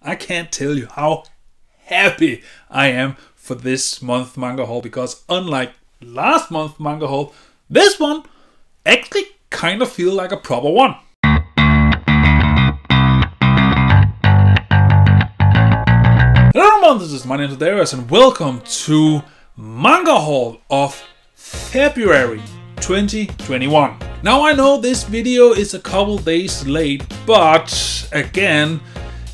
I can't tell you how happy I am for this month manga haul, because unlike last month manga haul, this one actually kind of feels like a proper one. Hello everyone, this is my name is Daidarius and welcome to Manga Haul of February 2021. Now I know this video is a couple days late, but again,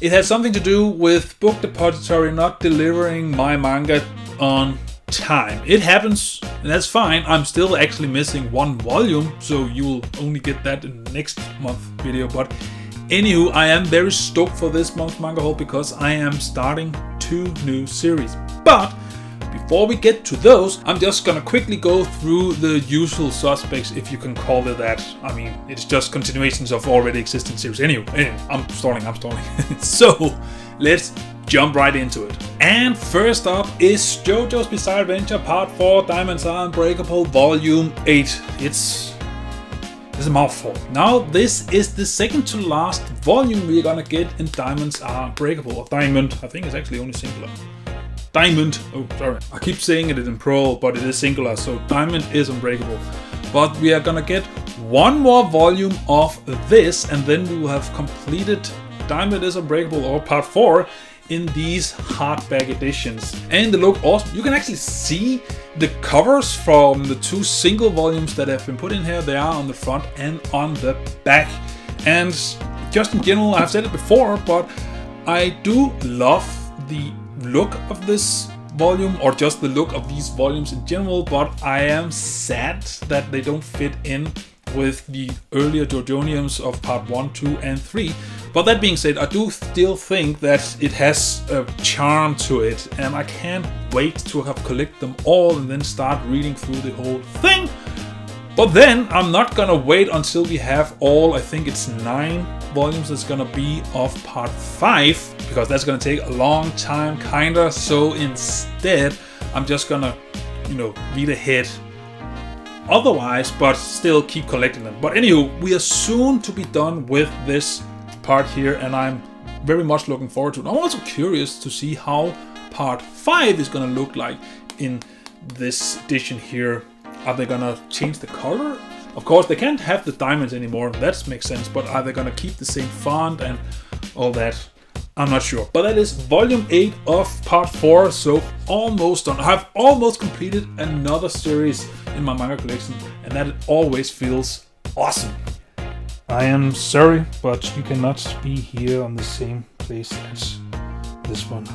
it has something to do with Book Depository not delivering my manga on time. It happens, and that's fine. I'm still actually missing one volume, so you'll only get that in the next month video. But anywho, I am very stoked for this month's manga haul because I am starting 2 new series. But before we get to those, I'm just gonna quickly go through the usual suspects, if you can call it that. I mean, it's just continuations of already existing series. Anyway, I'm stalling. So let's jump right into it. And first up is Jojo's Bizarre Adventure Part 4, Diamonds Are Unbreakable, Volume 8. It's a mouthful. Now, this is the second to last volume we're gonna get in Diamonds Are Unbreakable, or Diamond. I think it's actually only singular. Diamond, oh sorry, I keep saying it in plural, but it is singular, so Diamond is Unbreakable. But we are gonna get one more volume of this, and then we will have completed Diamond is Unbreakable, or Part 4, in these hardback editions. And they look awesome. You can actually see the covers from the 2 single volumes that have been put in here. They are on the front and on the back. And just in general, I've said it before, but I do love the look of this volume, or just the look of these volumes in general, but I am sad that they don't fit in with the earlier Jojoniums of part 1, 2 and 3. But that being said, I do still think that it has a charm to it, and I can't wait to have collected them all and then start reading through the whole thing. But then I'm not gonna wait until we have all, I think it's 9 volumes that's gonna be of part 5, because that's gonna take a long time kinda. So instead I'm just gonna, read ahead otherwise, but still keep collecting them. But anywho, we are soon to be done with this part here, and I'm very much looking forward to it. I'm also curious to see how part 5 is gonna look like in this edition here. Are they gonna change the color? Of course, they can't have the diamonds anymore. That makes sense. But are they gonna keep the same font and all that? I'm not sure. But that is volume 8 of part 4. So almost done. I've almost completed another series in my manga collection, and that always feels awesome. I am sorry, but you cannot be here on the same place as this one.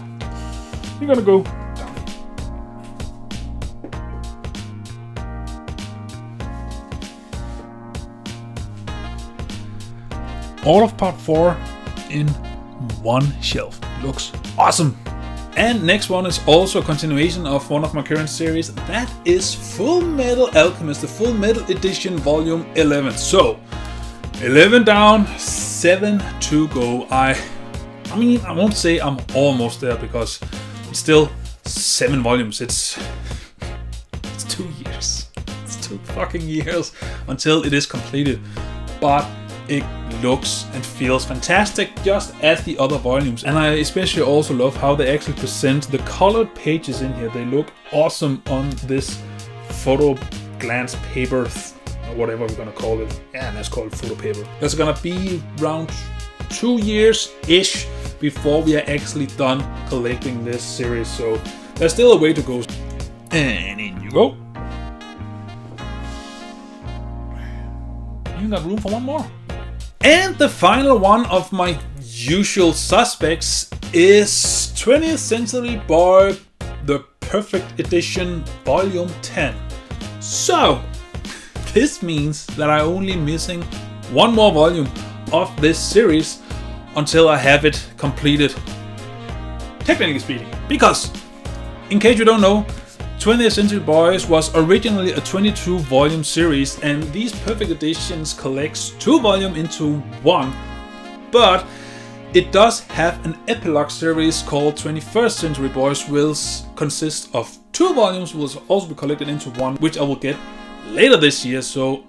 You're gonna go down. All of part 4 in one shelf. Looks awesome. And next one is also a continuation of one of my current series. That is Fullmetal Alchemist, the Fullmetal Edition Volume 11. So 11 down, 7 to go. I mean, I won't say I'm almost there, because it's still 7 volumes. It's 2 years. It's 2 fucking years until it is completed. But it looks and feels fantastic, just as the other volumes. And I especially also love how they actually present the colored pages in here. They look awesome on this photo glance paper, or whatever we're gonna call it. Yeah, let's call it photo paper. That's gonna be around 2 years-ish before we are actually done collecting this series. So there's still a way to go. And in you go. You got room for one more. And the final one of my usual suspects is 20th Century Boy, the Perfect Edition, Volume 10. So, this means that I'm only missing one more volume of this series until I have it completed, technically speaking. Because, in case you don't know, 20th Century Boys was originally a 22 volume series, and these perfect editions collects 2 volumes into 1, but it does have an epilogue series called 21st Century Boys, will consist of 2 volumes, will also be collected into 1, which I will get later this year. So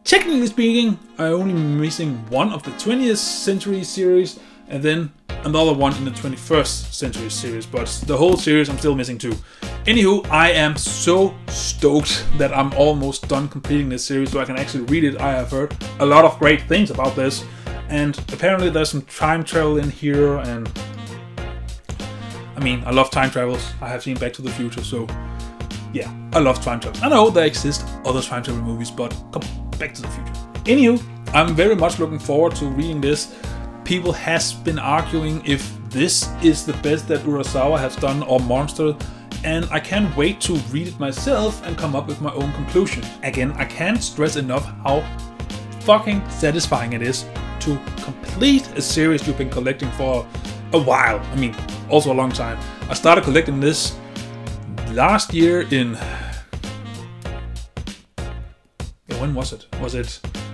technically speaking, I'm only missing one of the 20th Century series, and then another one in the 21st century series, but the whole series I'm still missing 2. Anywho, I am so stoked that I'm almost done completing this series so I can actually read it. I have heard a lot of great things about this, and apparently there's some time travel in here, and I mean, I love time travels. I have seen Back to the Future, so yeah, I love time travel. I know there exist other time travel movies, but come on, Back to the Future. Anywho, I'm very much looking forward to reading this. People has been arguing if this is the best that Urasawa has done or Monster, and I can't wait to read it myself and come up with my own conclusion. Again, I can't stress enough how fucking satisfying it is to complete a series you've been collecting for a while. I mean, also a long time. I started collecting this last year in... when was it?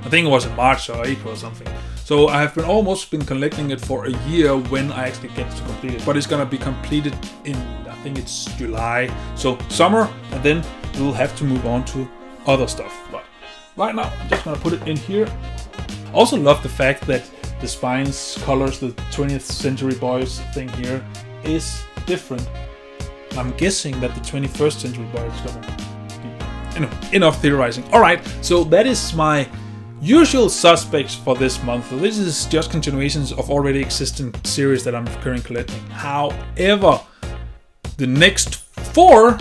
I think it was in March or April or something. So I have almost been collecting it for a year when I actually get to complete it. But it's gonna be completed in, I think it's July. So summer, and then we'll have to move on to other stuff. But right now, I'm just gonna put it in here. I also love the fact that the spines colors, the 20th Century Boys thing here is different. I'm guessing that the 21st Century Boy is gonna be enough theorizing. Alright, so that is my usual suspects for this month. So this is just continuations of already existing series that I'm currently collecting. However, the next 4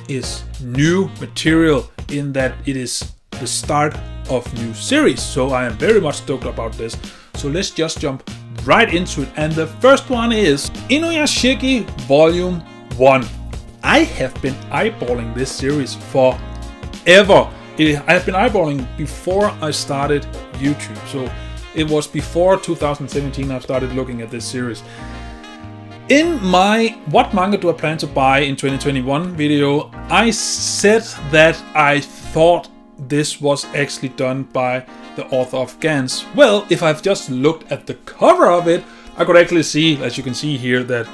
is new material in that it is the start of new series. So I am very much stoked about this. So let's just jump right into it. And the first one is Inuyashiki Volume 1. I have been eyeballing this series forever. I have been eyeballing before I started YouTube. So it was before 2017 I started looking at this series. In my What Manga Do I Plan to Buy in 2021 video, I said that I thought this was actually done by the author of Gans. Well, if I've just looked at the cover of it, I could actually see, as you can see here, that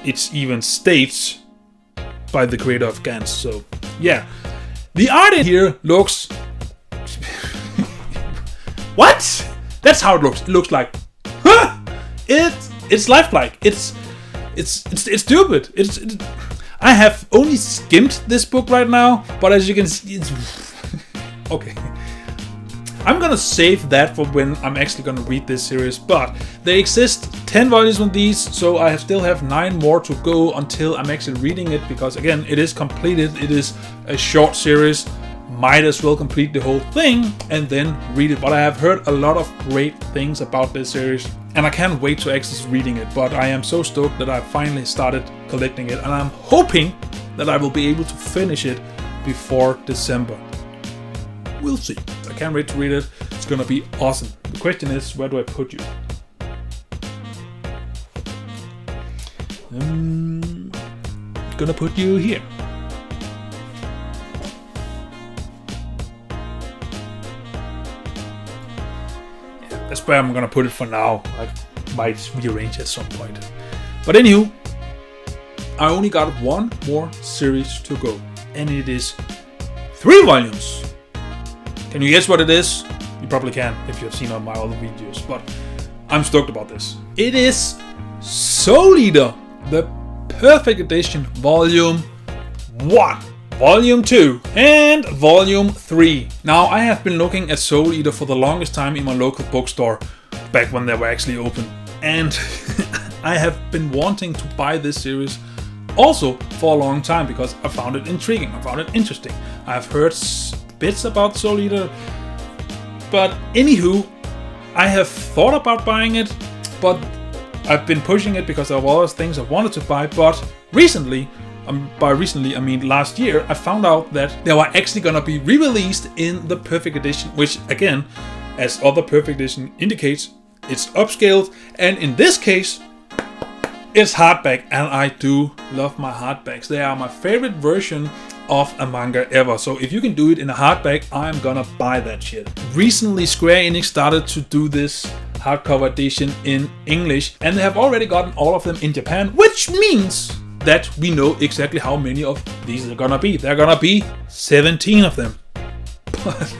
it's even states by the creator of Gans. So yeah, the art in here looks what? That's how it looks. It looks like, huh? It's lifelike. It's stupid. I have only skimmed this book right now, but as you can see, it's okay. I'm gonna save that for when I'm actually gonna read this series, but there exist 10 volumes of these, so I still have 9 more to go until I'm actually reading it, because again, it is completed, it is a short series, might as well complete the whole thing and then read it. But I have heard a lot of great things about this series, and I can't wait to actually reading it, but I am so stoked that I finally started collecting it, and I'm hoping that I will be able to finish it before December. We'll see. I can't wait to read it. It's gonna be awesome. The question is, where do I put you? Gonna put you here. Yeah, that's where I'm gonna put it for now. I might rearrange at some point. But anywho, I only got 1 more series to go, and it is 3 volumes. Can you guess what it is? You probably can if you have seen all my other videos, but I'm stoked about this. It is Soul Eater, the Perfect Edition Volume 1, Volume 2, and Volume 3. Now, I have been looking at Soul Eater for the longest time in my local bookstore, back when they were actually open, and I have been wanting to buy this series also for a long time because I found it intriguing, I found it interesting. I've heard bits about Soul Eater, but anywho, I have thought about buying it, but I've been pushing it because there were other things I wanted to buy. But recently, by recently I mean last year, I found out that they were actually gonna be re-released in the Perfect Edition, which again, as other Perfect Edition indicates, it's upscaled, and in this case, it's hardback, and I do love my hardbacks. They are my favorite version of a manga ever. So if you can do it in a hardback, I'm gonna buy that shit. Recently, Square Enix started to do this hardcover edition in English, and they have already gotten all of them in Japan, which means that we know exactly how many of these are gonna be. There are gonna be 17 of them. But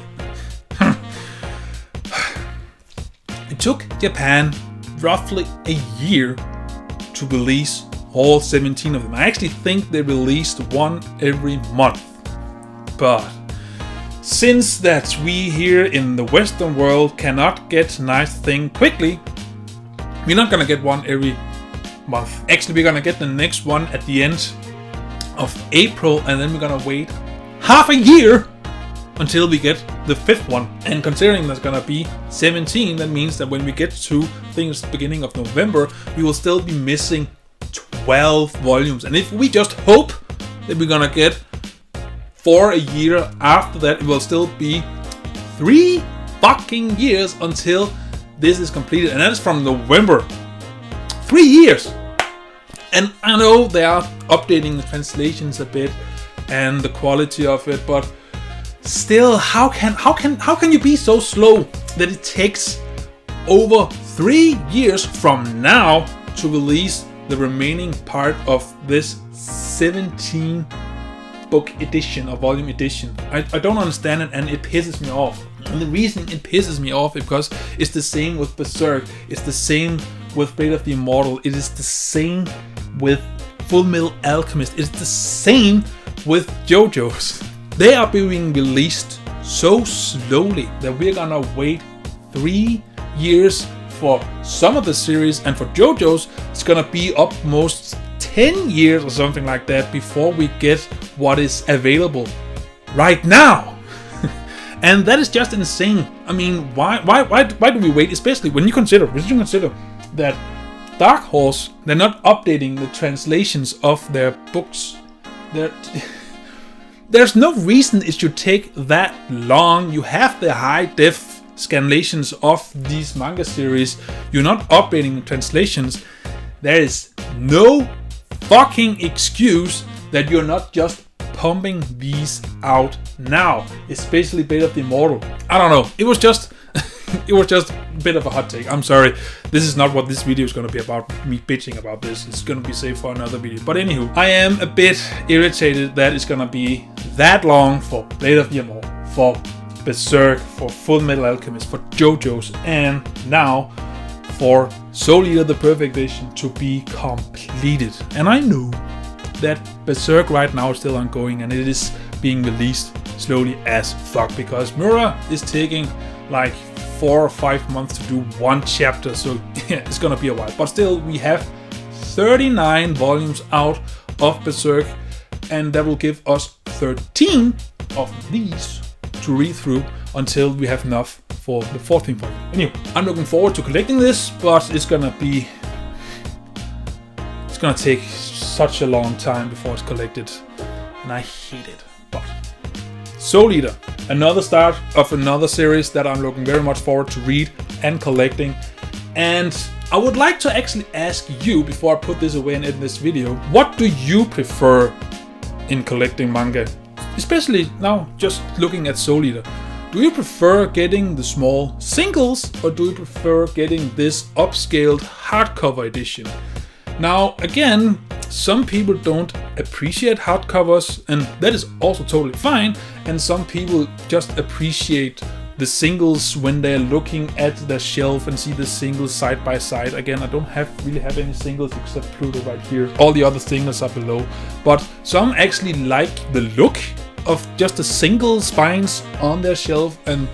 it took Japan roughly a year to release all 17 of them. I actually think they released one every month. But since that we here in the Western world cannot get nice thing quickly, we're not gonna get one every month. Actually, we're gonna get the next one at the end of April, and then we're gonna wait half a year until we get the 5th one. And considering there's gonna be 17, that means that when we get to things beginning of November, we will still be missing 12 volumes. And if we just hope that we're gonna get 4 a year after that, it will still be 3 fucking years until this is completed, and that is from November. 3 years! And I know they are updating the translations a bit and the quality of it, but still, how can you be so slow that it takes over 3 years from now to release the remaining part of this 17 book edition or volume edition? I don't understand it, and it pisses me off. And the reason it pisses me off is because it's the same with Berserk, it's the same with Blade of the Immortal, it is the same with Fullmetal Alchemist, it's the same with Jojo's. They are being released so slowly that we're gonna wait 3 years for some of the series, and for Jojo's it's gonna be almost 10 years or something like that before we get what is available right now. And that is just insane. I mean, why do we wait? Especially when you consider that Dark Horse, they're not updating the translations of their books. There's no reason it should take that long. You have the high def scanlations of these manga series. You're not updating the translations. There is no fucking excuse that you're not just pumping these out now, especially Blade of the Immortal. I don't know. It was just a bit of a hot take. I'm sorry. This is not what this video is going to be about, me bitching about this. It's going to be saved for another video. But anywho, I am a bit irritated that it's going to be that long for Blade of the Immortal, for Berserk, for Fullmetal Alchemist, for Jojo's, and now for Soul Eater the Perfect Edition to be completed. And I know that Berserk right now is still ongoing, and it is being released slowly as fuck because Mura is taking like 4 or 5 months to do one chapter, so yeah, it's gonna be a while. But still, we have 39 volumes out of Berserk, and that will give us 13 of these to read through until we have enough for the 14th volume. Anyway, I'm looking forward to collecting this, but it's gonna take such a long time before it's collected, and I hate it. But Soul Eater, another start of another series that I'm looking very much forward to read and collecting. And I would like to actually ask you, before I put this away and end this video, what do you prefer in collecting manga? Especially now, just looking at Soul Eater. Do you prefer getting the small singles, or do you prefer getting this upscaled hardcover edition? Now, again, some people don't appreciate hardcovers, and that is also totally fine. And some people just appreciate the singles when they're looking at the shelf and see the singles side by side. Again, I don't really have any singles except Pluto right here. All the other singles are below. But some actually like the look of just the single spines on their shelf, and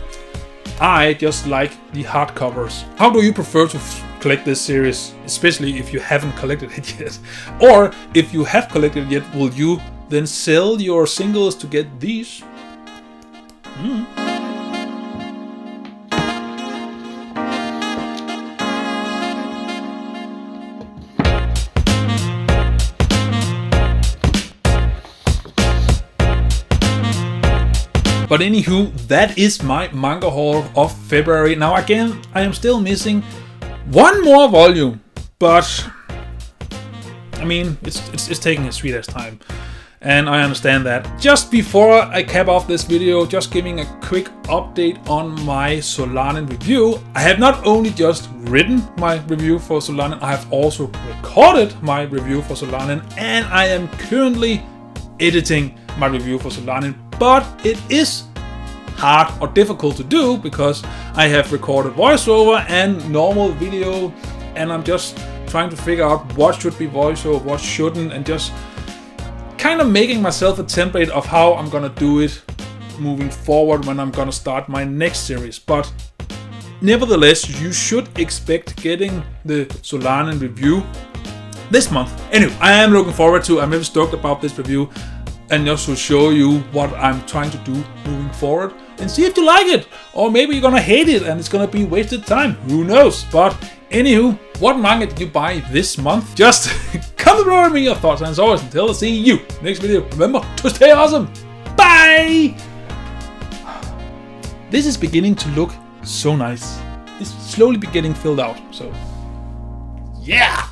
I just like the hardcovers. How do you prefer to collect this series, especially if you haven't collected it yet? Or if you have collected it yet, will you then sell your singles to get these? But anywho, that is my manga haul of February. Now again, I am still missing one more volume, but I mean, it's taking its sweet ass time, and I understand that. Just before I cap off this video, just giving a quick update on my Solanin review. I have not only just written my review for Solanin, I have also recorded my review for Solanin, and I am currently editing my review for Solanin. But it is hard or difficult to do because I have recorded voiceover and normal video, and I'm just trying trying to figure out what should be voiceover, what shouldn't, and just kind of making myself a template of how I'm gonna do it moving forward when I'm gonna start my next series. But nevertheless, you should expect getting the Solanin review this month. Anyway, I am looking forward to, I'm very stoked about this review, and just to show you what I'm trying to do moving forward and see if you like it, or maybe you're gonna hate it and it's gonna be wasted time, who knows. But anywho, what manga did you buy this month? Just comment below with me your thoughts, and as always, until I see you next video, remember to stay awesome. Bye! This is beginning to look so nice. It's slowly getting filled out, so yeah!